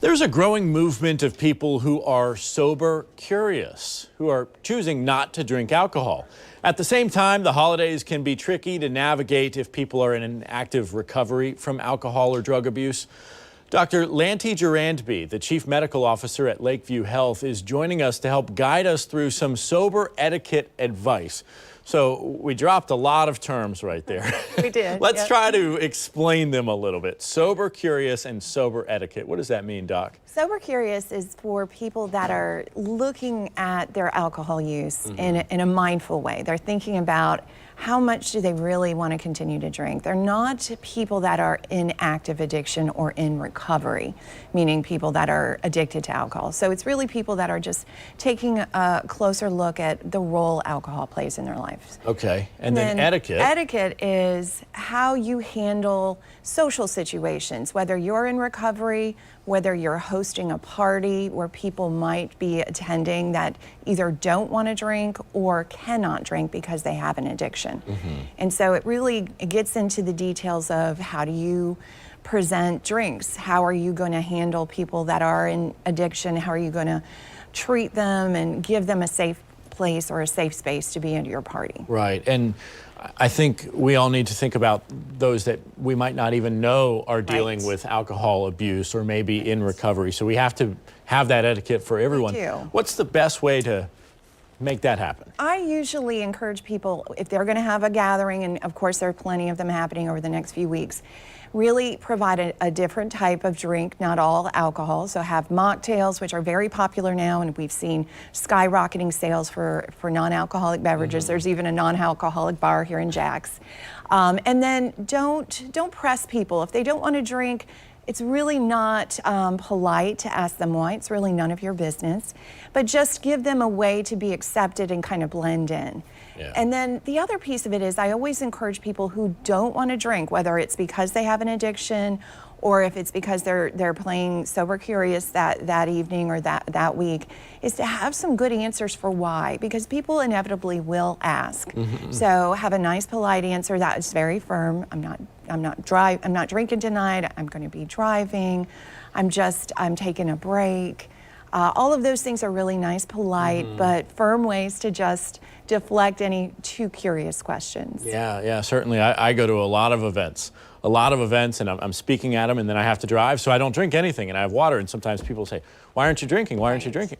There's a growing movement of people who are sober curious, who are choosing not to drink alcohol. At the same time, the holidays can be tricky to navigate if people are in an active recovery from alcohol or drug abuse. Dr. Lanti Durandby, the Chief Medical Officer at Lakeview Health, is joining us to help guide us through some sober etiquette advice. So we dropped a lot of terms right there. We did. Let's try to explain them a little bit. Sober curious and sober etiquette. What does that mean, Doc? Sober curious is for people that are looking at their alcohol use in a mindful way. They're thinking about how much do they really want to continue to drink. They're not people that are in active addiction or in recovery, meaning people that are addicted to alcohol. So it's really people that are just taking a closer look at the role alcohol plays in their lives. Okay, and then etiquette. Etiquette is how you handle social situations, whether you're in recovery, whether you're hosting a party where people might be attending that either don't want to drink or cannot drink because they have an addiction. And so it really gets into the details of how do you present drinks? How are you going to handle people that are in addiction? How are you going to treat them and give them a safe place or a safe space to be at your party? Right, and I think we all need to think about those that we might not even know are dealing with alcohol abuse or maybe in recovery. So we have to have that etiquette for everyone. We do. What's the best way to make that happen? I usually encourage people, if they're going to have a gathering, and of course there are plenty of them happening over the next few weeks, really provide a different type of drink, not all alcohol. So have mocktails, which are very popular now, and we've seen skyrocketing sales for non-alcoholic beverages. There's even a non-alcoholic bar here in Jax. And then don't press people. If they don't want to drink, it's really not polite to ask them why. It's really none of your business. But just give them a way to be accepted and kind of blend in. Yeah. And then the other piece of it is I always encourage people who don't want to drink, whether it's because they have an addiction or if it's because they're playing sober curious that evening or that week, is to have some good answers for why, because people inevitably will ask. So have a nice polite answer that is very firm. I'm not drinking tonight. I'm going to be driving. I'm taking a break. All of those things are really nice, polite, but firm ways to just deflect any too curious questions. Yeah, certainly. I go to a lot of events, and I'm speaking at them, and then I have to drive, so I don't drink anything, and I have water, and sometimes people say, why aren't you drinking? Why aren't you drinking?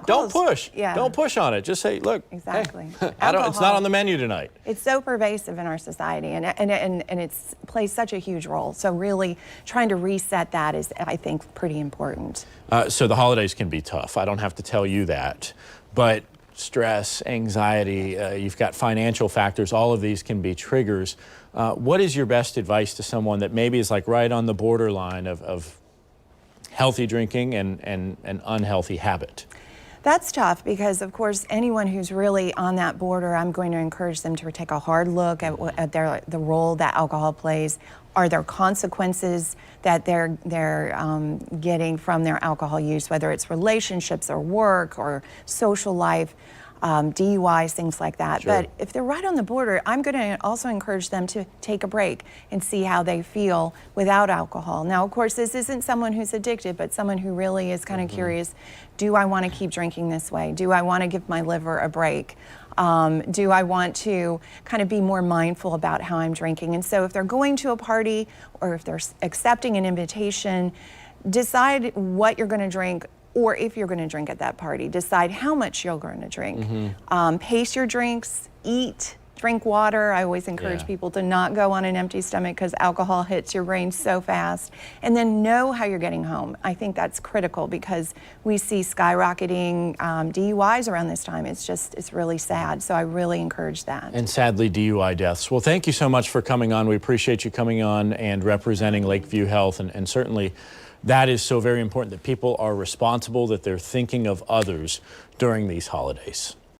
Don't push. Yeah. Don't push on it. Just say, look, exactly. Hey, it's not on the menu tonight. It's so pervasive in our society, and it plays such a huge role. So really trying to reset that is, I think, pretty important. So the holidays can be tough. I don't have to tell you that. But stress, anxiety, you've got financial factors, all of these can be triggers. What is your best advice to someone that maybe is like right on the borderline of healthy drinking and an unhealthy habit? That's tough because, of course, anyone who's really on that border, I'm going to encourage them to take a hard look at the role that alcohol plays. Are there consequences that they're getting from their alcohol use, whether it's relationships or work or social life, DUIs, things like that. Sure. But if they're right on the border, I'm going to also encourage them to take a break and see how they feel without alcohol. Now, of course, this isn't someone who's addicted, but someone who really is kind of curious, do I want to keep drinking this way? Do I want to give my liver a break? Do I want to kind of be more mindful about how I'm drinking? And so if they're going to a party or if they're accepting an invitation, decide what you're going to drink, or if you're going to drink at that party, decide how much you're going to drink. Pace your drinks, eat, drink water. I always encourage people to not go on an empty stomach because alcohol hits your brain so fast. And then know how you're getting home. I think that's critical because we see skyrocketing DUIs around this time. It's really sad. So I really encourage that. And sadly, DUI deaths. Well, thank you so much for coming on. We appreciate you coming on and representing Lakeview Health, and certainly that is so very important that people are responsible, that they're thinking of others during these holidays.